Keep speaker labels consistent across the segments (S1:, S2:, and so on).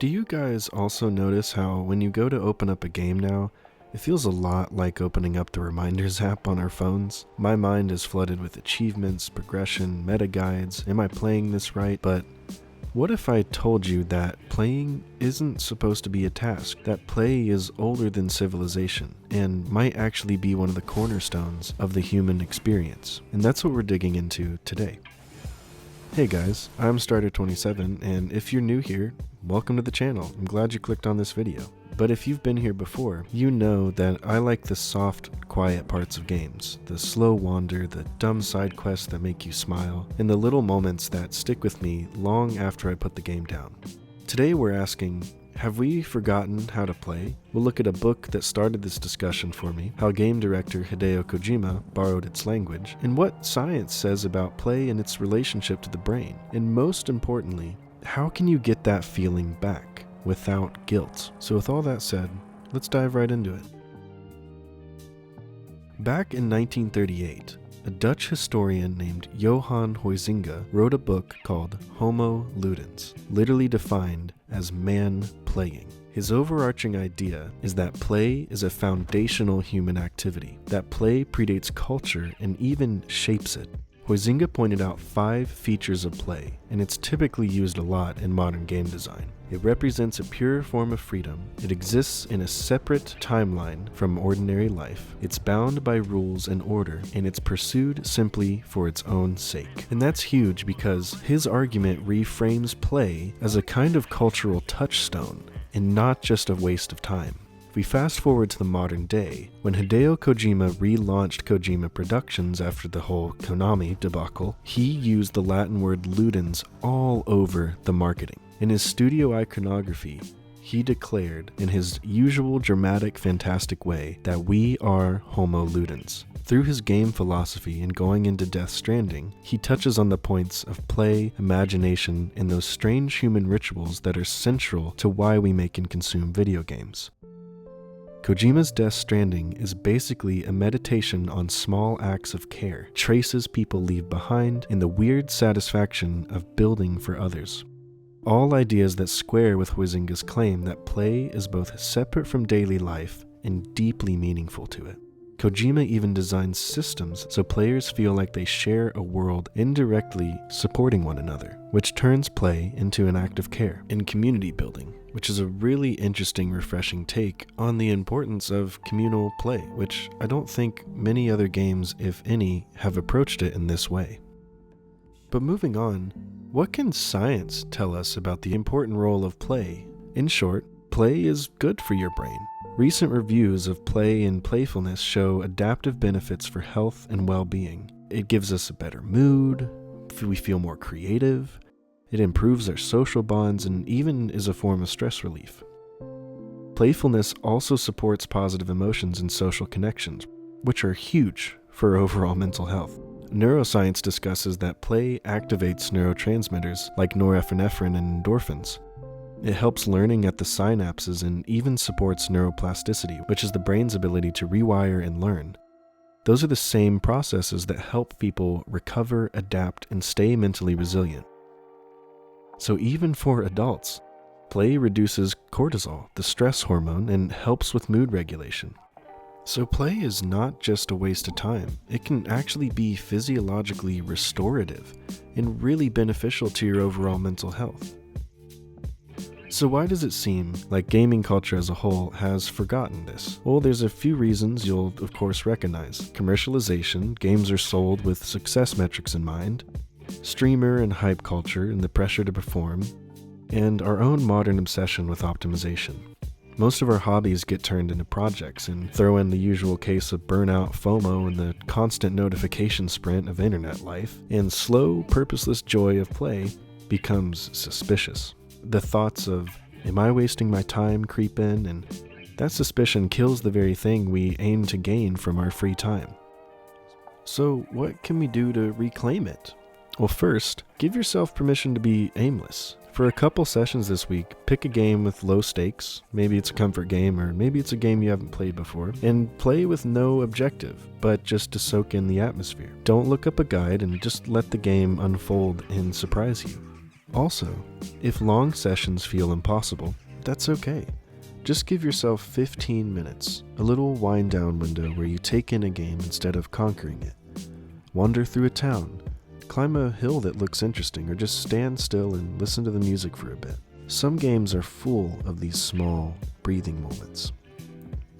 S1: Do you guys also notice how when you go to open up a game now, it feels a lot like opening up the Reminders app on our phones? My mind is flooded with achievements, progression, meta guides, am I playing this right? But what if I told you that playing isn't supposed to be a task, that play is older than civilization, and might actually be one of the cornerstones of the human experience? And that's what we're digging into today. Hey guys, I'm Starter27, and if you're new here, welcome to the channel. I'm glad you clicked on this video. But if you've been here before, you know that I like the soft, quiet parts of games, the slow wander, the dumb side quests that make you smile, and the little moments that stick with me long after I put the game down. Today we're asking, have we forgotten how to play? We'll look at a book that started this discussion for me, how game director Hideo Kojima borrowed its language, and what science says about play and its relationship to the brain. And most importantly, how can you get that feeling back without guilt? So with all that said, let's dive right into it. Back in 1938, a Dutch historian named Johan Huizinga wrote a book called Homo Ludens, literally defined as man playing. His overarching idea is that play is a foundational human activity, that play predates culture and even shapes it. Huizinga pointed out 5 features of play, and it's typically used a lot in modern game design. It represents a pure form of freedom. It exists in a separate timeline from ordinary life. It's bound by rules and order, and it's pursued simply for its own sake. And that's huge because his argument reframes play as a kind of cultural touchstone and not just a waste of time. If we fast forward to the modern day, when Hideo Kojima relaunched Kojima Productions after the whole Konami debacle, he used the Latin word Ludens all over the marketing. In his studio iconography, he declared, in his usual dramatic, fantastic way, that we are Homo Ludens. Through his game philosophy and going into Death Stranding, he touches on the points of play, imagination, and those strange human rituals that are central to why we make and consume video games. Kojima's Death Stranding is basically a meditation on small acts of care, traces people leave behind, and the weird satisfaction of building for others. All ideas that square with Huizinga's claim that play is both separate from daily life and deeply meaningful to it. Kojima even designs systems so players feel like they share a world indirectly supporting one another, which turns play into an act of care and community building, which is a really interesting, refreshing take on the importance of communal play, which I don't think many other games, if any, have approached it in this way. But moving on, what can science tell us about the important role of play? In short, play is good for your brain. Recent reviews of play and playfulness show adaptive benefits for health and well-being. It gives us a better mood, we feel more creative, it improves our social bonds, and even is a form of stress relief. Playfulness also supports positive emotions and social connections, which are huge for overall mental health. Neuroscience discusses that play activates neurotransmitters like norepinephrine and endorphins. It helps learning at the synapses and even supports neuroplasticity, which is the brain's ability to rewire and learn. Those are the same processes that help people recover, adapt, and stay mentally resilient. So even for adults, play reduces cortisol, the stress hormone, and helps with mood regulation. So play is not just a waste of time. It can actually be physiologically restorative and really beneficial to your overall mental health. So why does it seem like gaming culture as a whole has forgotten this? Well, there's a few reasons you'll of course recognize. Commercialization, games are sold with success metrics in mind, streamer and hype culture and the pressure to perform, and our own modern obsession with optimization. Most of our hobbies get turned into projects, and throw in the usual case of burnout, FOMO, and the constant notification sprint of internet life, and slow, purposeless joy of play becomes suspicious. The thoughts of, am I wasting my time, creep in, and that suspicion kills the very thing we aim to gain from our free time. So what can we do to reclaim it? Well, first, give yourself permission to be aimless. For a couple sessions this week, pick a game with low stakes, maybe it's a comfort game or maybe it's a game you haven't played before, and play with no objective, but just to soak in the atmosphere. Don't look up a guide and just let the game unfold and surprise you. Also, if long sessions feel impossible, that's okay. Just give yourself 15 minutes, a little wind-down window where you take in a game instead of conquering it. Wander through a town, climb a hill that looks interesting, or just stand still and listen to the music for a bit. Some games are full of these small, breathing moments.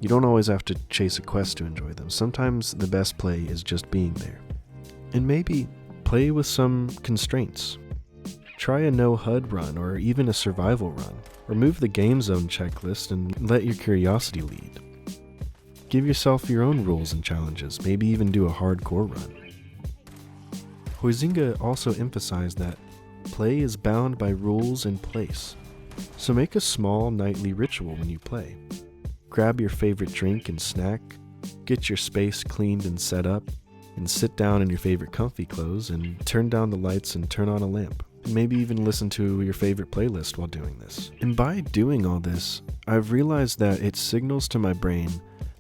S1: You don't always have to chase a quest to enjoy them. Sometimes the best play is just being there. And maybe play with some constraints. Try a no HUD run or even a survival run. Remove the game zone checklist and let your curiosity lead. Give yourself your own rules and challenges, maybe even do a hardcore run. Huizinga also emphasized that play is bound by rules and place. So make a small nightly ritual when you play. Grab your favorite drink and snack, get your space cleaned and set up, and sit down in your favorite comfy clothes and turn down the lights and turn on a lamp. And maybe even listen to your favorite playlist while doing this. And by doing all this, I've realized that it signals to my brain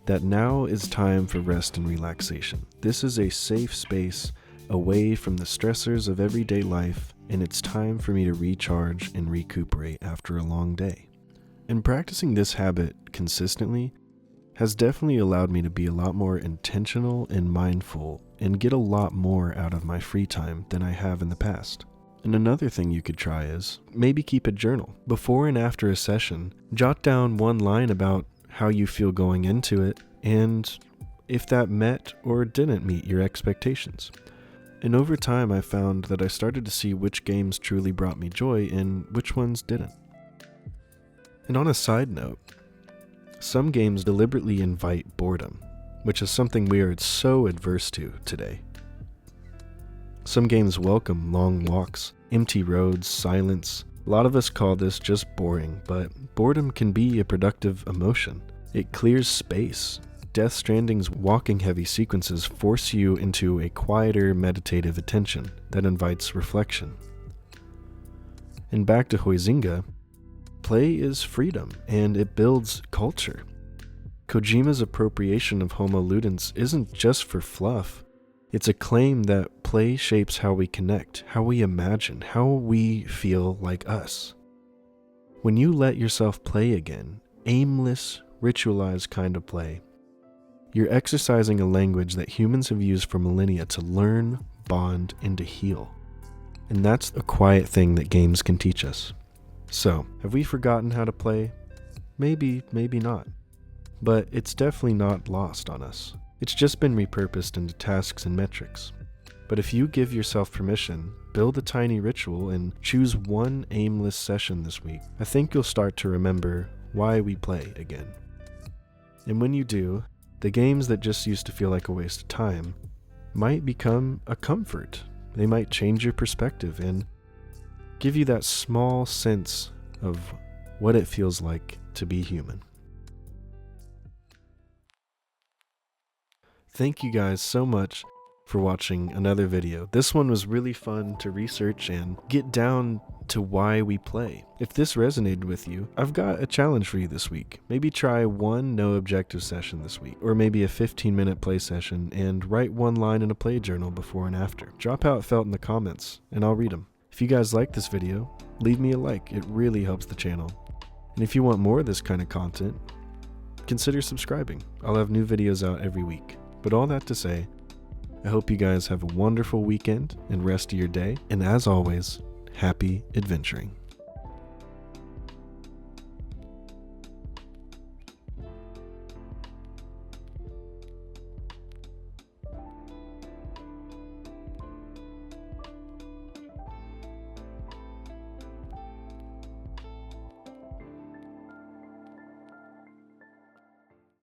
S1: that now is time for rest and relaxation. This is a safe space away from the stressors of everyday life, and it's time for me to recharge and recuperate after a long day. And practicing this habit consistently has definitely allowed me to be a lot more intentional and mindful and get a lot more out of my free time than I have in the past. And another thing you could try is maybe keep a journal. Before and after a session, jot down one line about how you feel going into it and if that met or didn't meet your expectations. And over time, I found that I started to see which games truly brought me joy and which ones didn't. And on a side note, some games deliberately invite boredom, which is something we are so adverse to today. Some games welcome long walks, empty roads, silence. A lot of us call this just boring, but boredom can be a productive emotion. It clears space. Death Stranding's walking-heavy sequences force you into a quieter, meditative attention that invites reflection. And back to Huizinga, play is freedom, and it builds culture. Kojima's appropriation of Homo Ludens isn't just for fluff. It's a claim that play shapes how we connect, how we imagine, how we feel like us. When you let yourself play again, aimless, ritualized kind of play, you're exercising a language that humans have used for millennia to learn, bond, and to heal. And that's a quiet thing that games can teach us. So, have we forgotten how to play? Maybe, maybe not. But it's definitely not lost on us. It's just been repurposed into tasks and metrics. But if you give yourself permission, build a tiny ritual, and choose one aimless session this week, I think you'll start to remember why we play again. And when you do, the games that just used to feel like a waste of time might become a comfort. They might change your perspective and give you that small sense of what it feels like to be human. Thank you guys so much for watching another video. This one was really fun to research and get down to why we play. If this resonated with you, I've got a challenge for you this week. Maybe try one no objective session this week, or maybe a 15-minute play session, and write one line in a play journal before and after. Drop how it felt in the comments, and I'll read them. If you guys like this video, leave me a like. It really helps the channel. And if you want more of this kind of content, consider subscribing. I'll have new videos out every week. But all that to say, I hope you guys have a wonderful weekend and rest of your day. And as always, happy adventuring.